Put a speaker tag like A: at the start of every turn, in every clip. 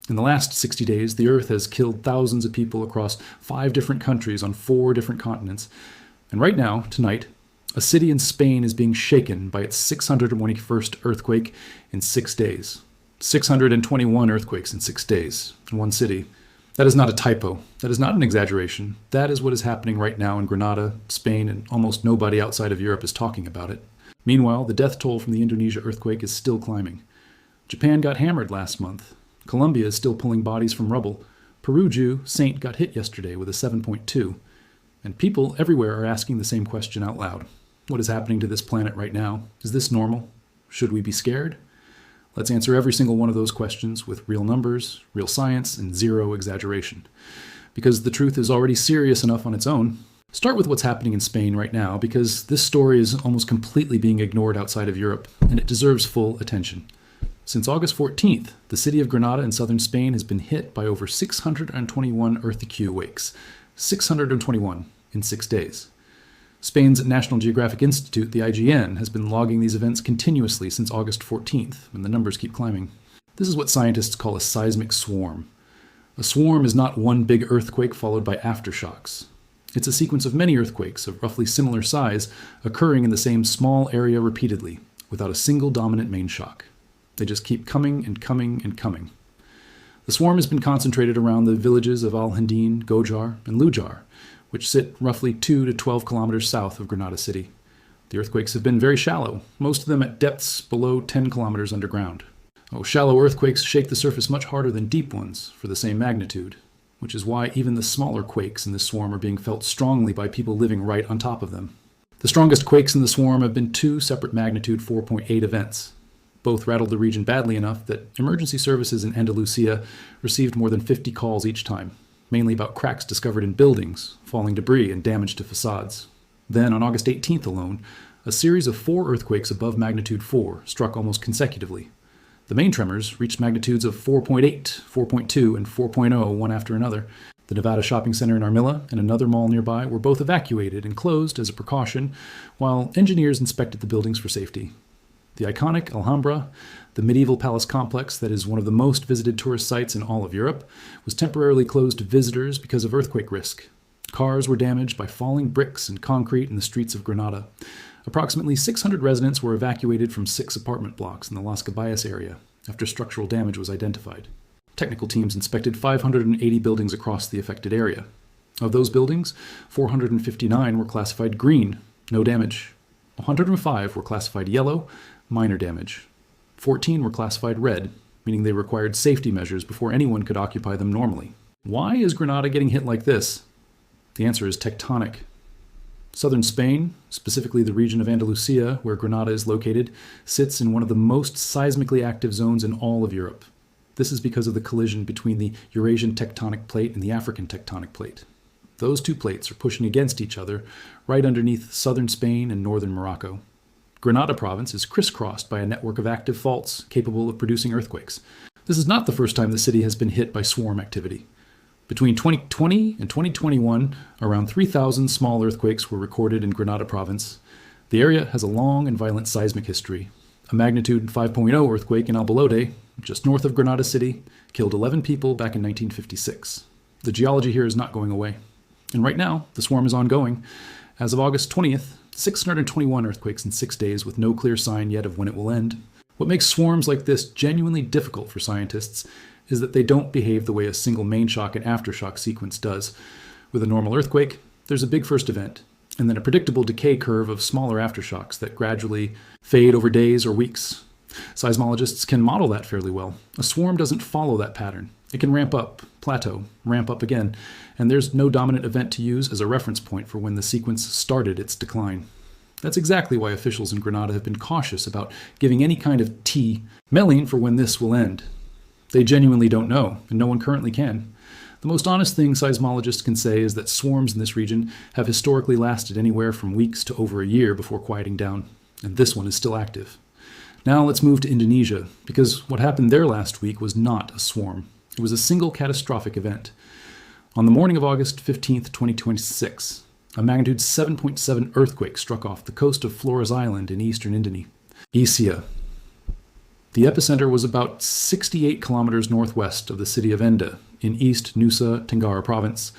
A: In the last 60 days, the Earth has killed thousands of people across 5 different countries on 4 different continents. And right now, tonight, a city in Spain is being shaken by its 621st earthquake in 6 days. 621 earthquakes in 6 days in one city. That is not a typo. That is not an exaggeration. That is what is happening right now in Grenada, Spain, and almost nobody outside of Europe is talking about it. Meanwhile, the death toll from the Indonesia earthquake is still climbing. Japan got hammered last month. Colombia is still pulling bodies from rubble. Peru Saint got hit yesterday with a 7.2. And people everywhere are asking the same question out loud. What is happening to this planet right now? Is this normal? Should we be scared? Let's answer every single one of those questions with real numbers, real science, and zero exaggeration. Because the truth is already serious enough on its own. Start with what's happening in Spain right now, because this story is almost completely being ignored outside of Europe, and it deserves full attention. Since August 14th, the city of Granada in southern Spain has been hit by over 621 earthquakes. 621 in 6 days. Spain's National Geographic Institute, the IGN, has been logging these events continuously since August 14th, and the numbers keep climbing. This is what scientists call a seismic swarm. A swarm is not one big earthquake followed by aftershocks. It's a sequence of many earthquakes of roughly similar size occurring in the same small area repeatedly, without a single dominant main shock. They just keep coming and coming and coming. The swarm has been concentrated around the villages of Al-Hindin, Gojar, and Lujar, which sit roughly 2 to 12 kilometers south of Granada City. The earthquakes have been very shallow, most of them at depths below 10 kilometers underground. Shallow earthquakes shake the surface much harder than deep ones for the same magnitude, which is why even the smaller quakes in this swarm are being felt strongly by people living right on top of them. The strongest quakes in the swarm have been 2 separate magnitude 4.8 events. Both rattled the region badly enough that emergency services in Andalusia received more than 50 calls each time, mainly about cracks discovered in buildings, falling debris, and damage to facades. Then, on August 18th alone, a series of 4 earthquakes above magnitude 4 struck almost consecutively. The main tremors reached magnitudes of 4.8, 4.2, and 4.0 one after another. The Nevada shopping center in Armilla and another mall nearby were both evacuated and closed as a precaution, while engineers inspected the buildings for safety. The iconic Alhambra, the medieval palace complex that is one of the most visited tourist sites in all of Europe, was temporarily closed to visitors because of earthquake risk. Cars were damaged by falling bricks and concrete in the streets of Granada. Approximately 600 residents were evacuated from 6 apartment blocks in the Las Caballas area after structural damage was identified. Technical teams inspected 580 buildings across the affected area. Of those buildings, 459 were classified green, no damage. 105 were classified yellow, minor damage. 14 were classified red, meaning they required safety measures before anyone could occupy them normally. Why is Granada getting hit like this? The answer is tectonic. Southern Spain, specifically the region of Andalusia, where Granada is located, sits in one of the most seismically active zones in all of Europe. This is because of the collision between the Eurasian tectonic plate and the African tectonic plate. Those 2 plates are pushing against each other right underneath southern Spain and northern Morocco. Granada province is crisscrossed by a network of active faults capable of producing earthquakes. This is not the first time the city has been hit by swarm activity. Between 2020 and 2021, around 3,000 small earthquakes were recorded in Granada province. The area has a long and violent seismic history. A magnitude 5.0 earthquake in Albolote, just north of Granada City, killed 11 people back in 1956. The geology here is not going away. And right now, the swarm is ongoing. As of August 20th, 621 earthquakes in 6 days with no clear sign yet of when it will end. What makes swarms like this genuinely difficult for scientists is that they don't behave the way a single main shock and aftershock sequence does. With a normal earthquake, there's a big first event, and then a predictable decay curve of smaller aftershocks that gradually fade over days or weeks. Seismologists can model that fairly well. A swarm doesn't follow that pattern. It can ramp up, plateau, ramp up again, and there's no dominant event to use as a reference point for when the sequence started its decline. That's exactly why officials in Granada have been cautious about giving any kind of mailing for when this will end. They genuinely don't know, and no one currently can. The most honest thing seismologists can say is that swarms in this region have historically lasted anywhere from weeks to over a year before quieting down, and this one is still active. Now let's move to Indonesia, because what happened there last week was not a swarm. It was a single catastrophic event. On the morning of August 15th, 2026, a magnitude 7.7 earthquake struck off the coast of Flores Island in eastern Indonesia. The epicenter was about 68 kilometers northwest of the city of Enda in East Nusa Tenggara province.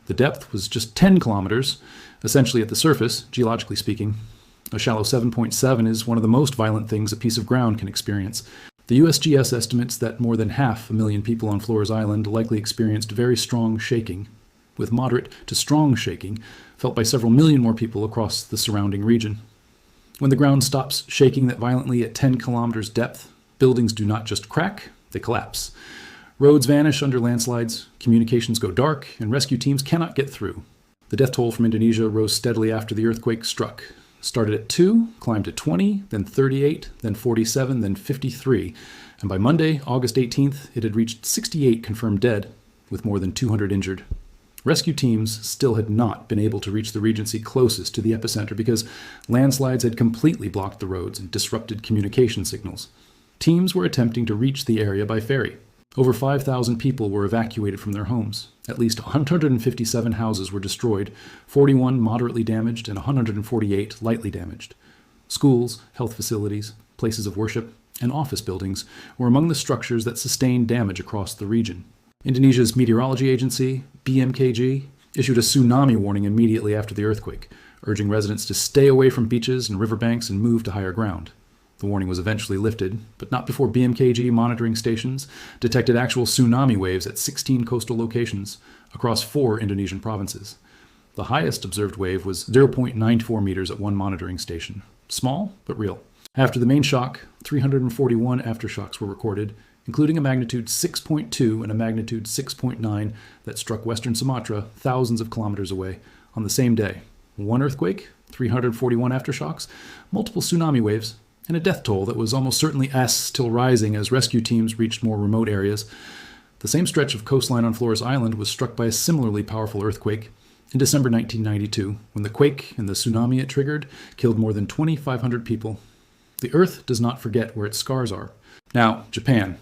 A: The depth was just 10 kilometers, essentially at the surface, geologically speaking. A shallow 7.7 is one of the most violent things a piece of ground can experience. The USGS estimates that more than 500,000 people on Flores Island likely experienced very strong shaking, with moderate to strong shaking felt by several million more people across the surrounding region. When the ground stops shaking that violently at 10 kilometers depth, buildings do not just crack, they collapse. Roads vanish under landslides, communications go dark, and rescue teams cannot get through. The death toll from Indonesia rose steadily after the earthquake struck. Started at 2, climbed to 20, then 38, then 47, then 53, and by Monday, August 18th, it had reached 68 confirmed dead, with more than 200 injured. Rescue teams still had not been able to reach the regency closest to the epicenter because landslides had completely blocked the roads and disrupted communication signals. Teams were attempting to reach the area by ferry. Over 5,000 people were evacuated from their homes. At least 157 houses were destroyed, 41 moderately damaged, and 148 lightly damaged. Schools, health facilities, places of worship, and office buildings were among the structures that sustained damage across the region. Indonesia's meteorology agency, BMKG, issued a tsunami warning immediately after the earthquake, urging residents to stay away from beaches and riverbanks and move to higher ground. The warning was eventually lifted, but not before BMKG monitoring stations detected actual tsunami waves at 16 coastal locations across 4 Indonesian provinces. The highest observed wave was 0.94 meters at one monitoring station. Small, but real. After the main shock, 341 aftershocks were recorded, including a magnitude 6.2 and a magnitude 6.9 that struck western Sumatra thousands of kilometers away on the same day. One earthquake, 341 aftershocks, multiple tsunami waves, and a death toll that was almost certainly still rising as rescue teams reached more remote areas. The same stretch of coastline on Flores Island was struck by a similarly powerful earthquake in December 1992, when the quake and the tsunami it triggered killed more than 2,500 people. The Earth does not forget where its scars are. Now, Japan.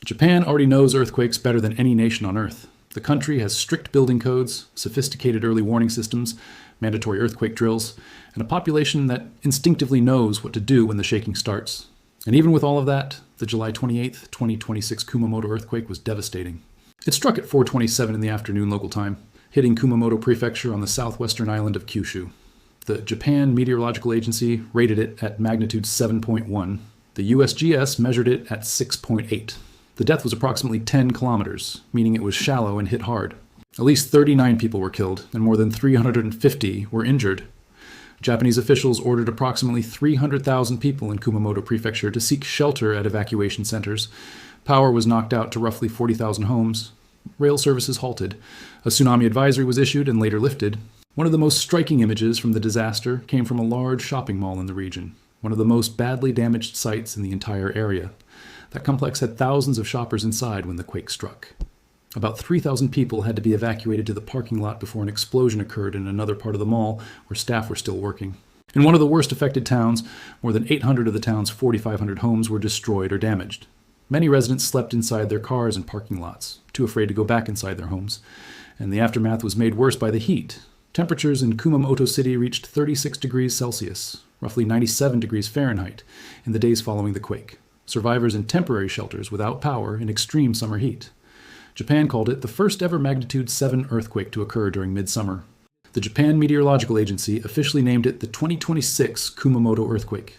A: Japan already knows earthquakes better than any nation on Earth. The country has strict building codes, sophisticated early warning systems, mandatory earthquake drills, and a population that instinctively knows what to do when the shaking starts. And even with all of that, the July 28, 2026 Kumamoto earthquake was devastating. It struck at 4:27 in the afternoon local time, hitting Kumamoto Prefecture on the southwestern island of Kyushu. The Japan Meteorological Agency rated it at magnitude 7.1. The USGS measured it at 6.8. The depth was approximately 10 kilometers, meaning it was shallow and hit hard. At least 39 people were killed, and more than 350 were injured. Japanese officials ordered approximately 300,000 people in Kumamoto Prefecture to seek shelter at evacuation centers. Power was knocked out to roughly 40,000 homes. Rail services halted. A tsunami advisory was issued and later lifted. One of the most striking images from the disaster came from a large shopping mall in the region, one of the most badly damaged sites in the entire area. That complex had thousands of shoppers inside when the quake struck. About 3,000 people had to be evacuated to the parking lot before an explosion occurred in another part of the mall where staff were still working. In one of the worst affected towns, more than 800 of the town's 4,500 homes were destroyed or damaged. Many residents slept inside their cars in parking lots, too afraid to go back inside their homes. And the aftermath was made worse by the heat. Temperatures in Kumamoto City reached 36 degrees Celsius, roughly 97 degrees Fahrenheit, in the days following the quake. Survivors in temporary shelters without power in extreme summer heat. Japan called it the first ever magnitude 7 earthquake to occur during midsummer. The Japan Meteorological Agency officially named it the 2026 Kumamoto earthquake.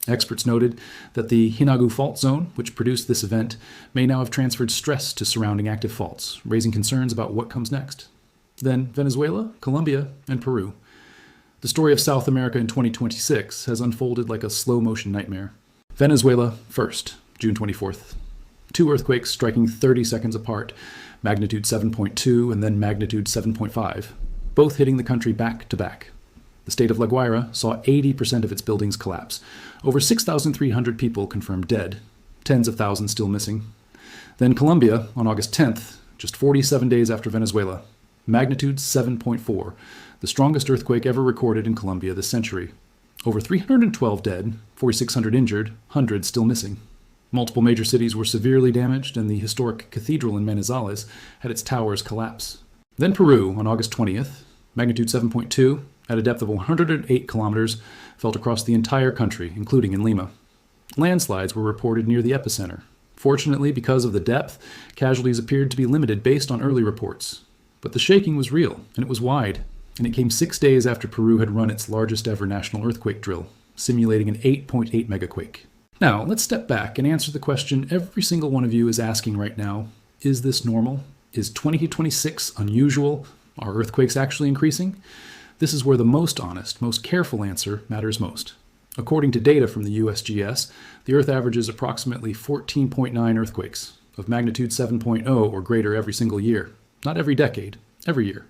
A: Experts noted that the Hinagu fault zone, which produced this event, may now have transferred stress to surrounding active faults, raising concerns about what comes next. Then Venezuela, Colombia, and Peru. The story of South America in 2026 has unfolded like a slow-motion nightmare. Venezuela first, June 24th. 2 earthquakes striking 30 seconds apart, magnitude 7.2 and then magnitude 7.5, both hitting the country back to back. The state of La Guaira saw 80% of its buildings collapse. Over 6,300 people confirmed dead, tens of thousands still missing. Then Colombia on August 10th, just 47 days after Venezuela, magnitude 7.4, the strongest earthquake ever recorded in Colombia this century. Over 312 dead, 4,600 injured, hundreds still missing. Multiple major cities were severely damaged, and the historic cathedral in Manizales had its towers collapse. Then Peru on August 20th, magnitude 7.2, at a depth of 108 kilometers, felt across the entire country, including in Lima. Landslides were reported near the epicenter. Fortunately, because of the depth, casualties appeared to be limited based on early reports. But the shaking was real, and it was wide, and it came 6 days after Peru had run its largest ever national earthquake drill, simulating an 8.8 megaquake. Now, let's step back and answer the question every single one of you is asking right now. Is this normal? Is 2026 unusual? Are earthquakes actually increasing? This is where the most honest, most careful answer matters most. According to data from the USGS, the Earth averages approximately 14.9 earthquakes, of magnitude 7.0 or greater every single year. Not every decade, every year.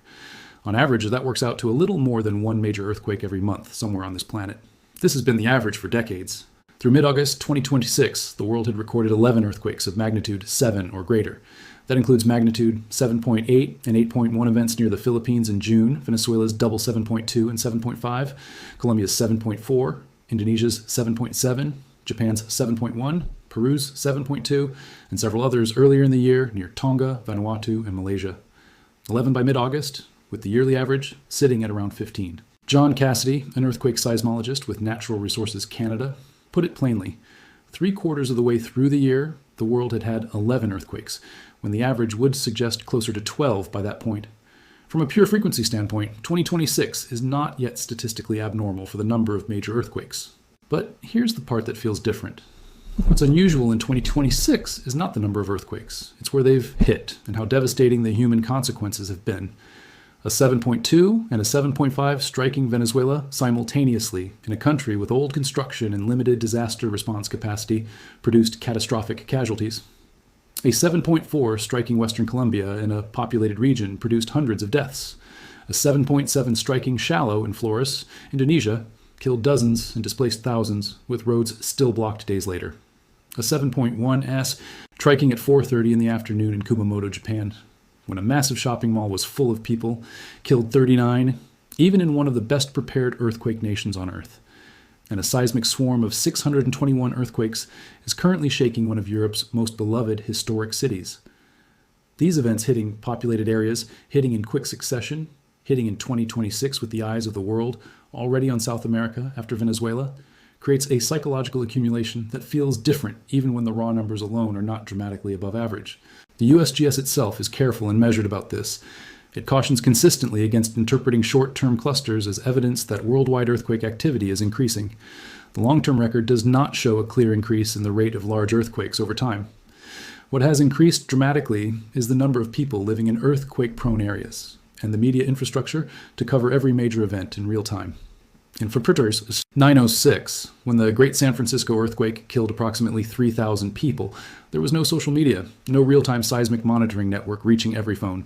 A: On average, that works out to a little more than one major earthquake every month somewhere on this planet. This has been the average for decades. Through mid-August 2026, the world had recorded 11 earthquakes of magnitude 7 or greater. That includes magnitude 7.8 and 8.1 events near the Philippines in June, Venezuela's double 7.2 and 7.5, Colombia's 7.4, Indonesia's 7.7, Japan's 7.1, Peru's 7.2, and several others earlier in the year near Tonga, Vanuatu, and Malaysia. 11 by mid-August, with the yearly average sitting at around 15. John Cassidy, an earthquake seismologist with Natural Resources Canada, put it plainly. 3/4 of the way through the year, the world had had 11 earthquakes, when the average would suggest closer to 12 by that point. From a pure frequency standpoint, 2026 is not yet statistically abnormal for the number of major earthquakes. But here's the part that feels different. What's unusual in 2026 is not the number of earthquakes. It's where they've hit and how devastating the human consequences have been. A 7.2 and a 7.5 striking Venezuela simultaneously in a country with old construction and limited disaster response capacity produced catastrophic casualties. A 7.4 striking Western Colombia in a populated region produced hundreds of deaths. A 7.7 striking Shallow in Flores, Indonesia, killed dozens and displaced thousands, with roads still blocked days later. A 7.1S striking at 4:30 in the afternoon in Kumamoto, Japan, when a massive shopping mall was full of people, killed 39, even in one of the best prepared earthquake nations on Earth. And a seismic swarm of 621 earthquakes is currently shaking one of Europe's most beloved historic cities. These events hitting populated areas, hitting in quick succession, hitting in 2026 with the eyes of the world, already on South America after Venezuela, creates a psychological accumulation that feels different even when the raw numbers alone are not dramatically above average. The USGS itself is careful and measured about this. It cautions consistently against interpreting short-term clusters as evidence that worldwide earthquake activity is increasing. The long-term record does not show a clear increase in the rate of large earthquakes over time. What has increased dramatically is the number of people living in earthquake-prone areas and the media infrastructure to cover every major event in real time. In February 906, when the Great San Francisco earthquake killed approximately 3,000 people, there was no social media, no real-time seismic monitoring network reaching every phone.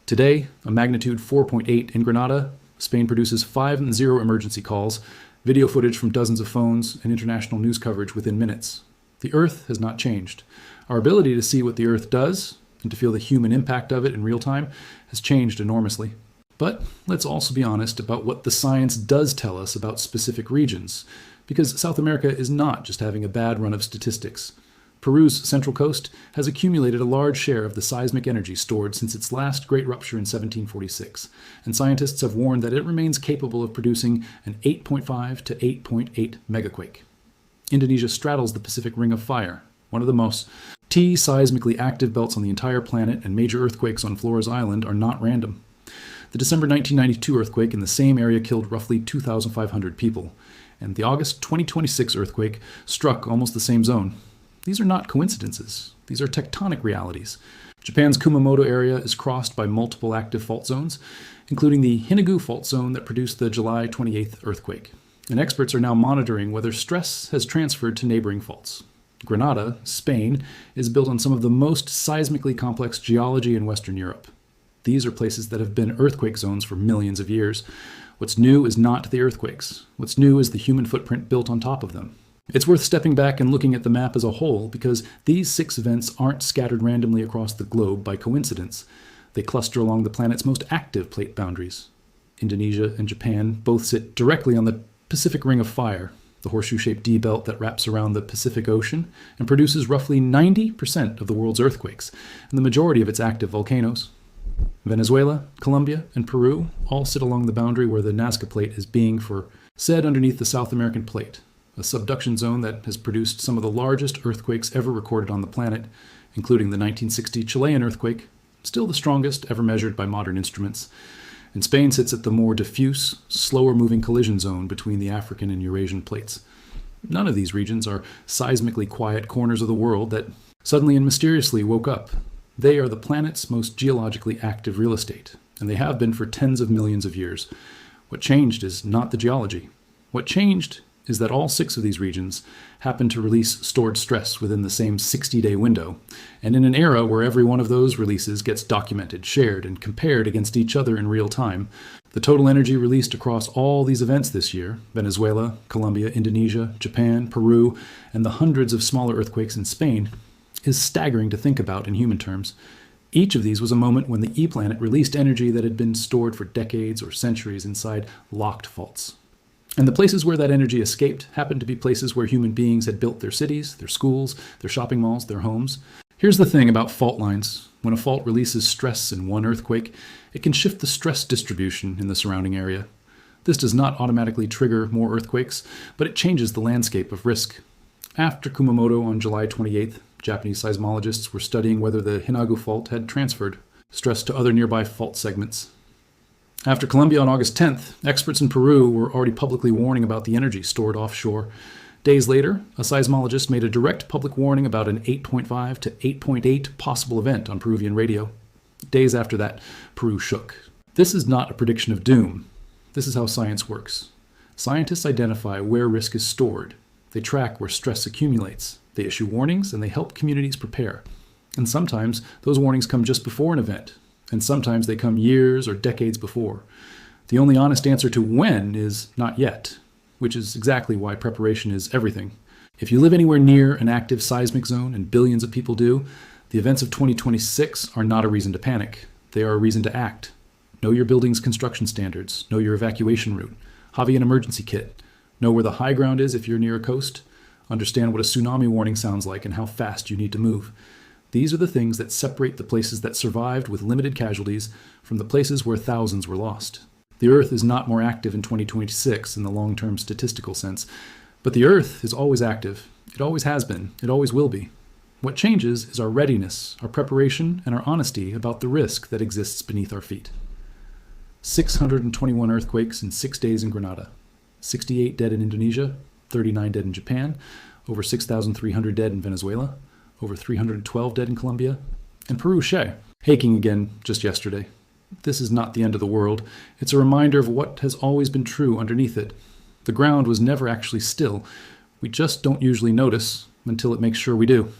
A: Today, a magnitude 4.8 in Grenada, Spain produces 5-0 emergency calls, video footage from dozens of phones, and international news coverage within minutes. The Earth has not changed. Our ability to see what the Earth does and to feel the human impact of it in real time has changed enormously. But let's also be honest about what the science does tell us about specific regions, because South America is not just having a bad run of statistics. Peru's central coast has accumulated a large share of the seismic energy stored since its last great rupture in 1746, and scientists have warned that it remains capable of producing an 8.5 to 8.8 megaquake. Indonesia straddles the Pacific Ring of Fire, one of the most seismically active belts on the entire planet, and major earthquakes on Flores Island are not random. The December 1992 earthquake in the same area killed roughly 2,500 people, and the August 2026 earthquake struck almost the same zone. These are not coincidences. These are tectonic realities. Japan's Kumamoto area is crossed by multiple active fault zones, including the Hinagu fault zone that produced the July 28th earthquake. And experts are now monitoring whether stress has transferred to neighboring faults. Granada, Spain, is built on some of the most seismically complex geology in Western Europe. These are places that have been earthquake zones for millions of years. What's new is not the earthquakes. What's new is the human footprint built on top of them. It's worth stepping back and looking at the map as a whole, because these 6 events aren't scattered randomly across the globe by coincidence. They cluster along the planet's most active plate boundaries. Indonesia and Japan both sit directly on the Pacific Ring of Fire, the horseshoe-shaped D-belt that wraps around the Pacific Ocean and produces roughly 90% of the world's earthquakes, and the majority of its active volcanoes. Venezuela, Colombia, and Peru all sit along the boundary where the Nazca Plate is being said underneath the South American Plate, a subduction zone that has produced some of the largest earthquakes ever recorded on the planet, including the 1960 Chilean earthquake, still the strongest ever measured by modern instruments. And Spain sits at the more diffuse, slower-moving collision zone between the African and Eurasian plates. None of these regions are seismically quiet corners of the world that suddenly and mysteriously woke up. They are the planet's most geologically active real estate, and they have been for tens of millions of years. What changed is not the geology. What changed is that all 6 of these regions happen to release stored stress within the same 60-day window, and in an era where every one of those releases gets documented, shared, and compared against each other in real time, the total energy released across all these events this year, Venezuela, Colombia, Indonesia, Japan, Peru, and the hundreds of smaller earthquakes in Spain, is staggering to think about in human terms. Each of these was a moment when the E-planet released energy that had been stored for decades or centuries inside locked faults. And the places where that energy escaped happened to be places where human beings had built their cities, their schools, their shopping malls, their homes. Here's the thing about fault lines. When a fault releases stress in one earthquake, it can shift the stress distribution in the surrounding area. This does not automatically trigger more earthquakes, but it changes the landscape of risk. After Kumamoto on July 28th, Japanese seismologists were studying whether the Hinagu fault had transferred stress to other nearby fault segments. After Colombia on August 10th, experts in Peru were already publicly warning about the energy stored offshore. Days later, a seismologist made a direct public warning about an 8.5 to 8.8 possible event on Peruvian radio. Days after that, Peru shook. This is not a prediction of doom. This is how science works. Scientists identify where risk is stored. They track where stress accumulates. They issue warnings, and they help communities prepare. And sometimes those warnings come just before an event, and sometimes they come years or decades before. The only honest answer to when is not yet, which is exactly why preparation is everything. If you live anywhere near an active seismic zone, and billions of people do, the events of 2026 are not a reason to panic. They are a reason to act. Know your building's construction standards. Know your evacuation route. Have an emergency kit. Know where the high ground is if you're near a coast. Understand what a tsunami warning sounds like and how fast you need to move. These are the things that separate the places that survived with limited casualties from the places where thousands were lost. The Earth is not more active in 2026 in the long-term statistical sense, but the Earth is always active. It always has been. It always will be. What changes is our readiness, our preparation, and our honesty about the risk that exists beneath our feet. 621 earthquakes in 6 days in Grenada. 68 dead in Indonesia, 39 dead in Japan, over 6,300 dead in Venezuela, over 312 dead in Colombia, and Peru shaking again just yesterday. This is not the end of the world. It's a reminder of what has always been true underneath it. The ground was never actually still. We just don't usually notice until it makes sure we do.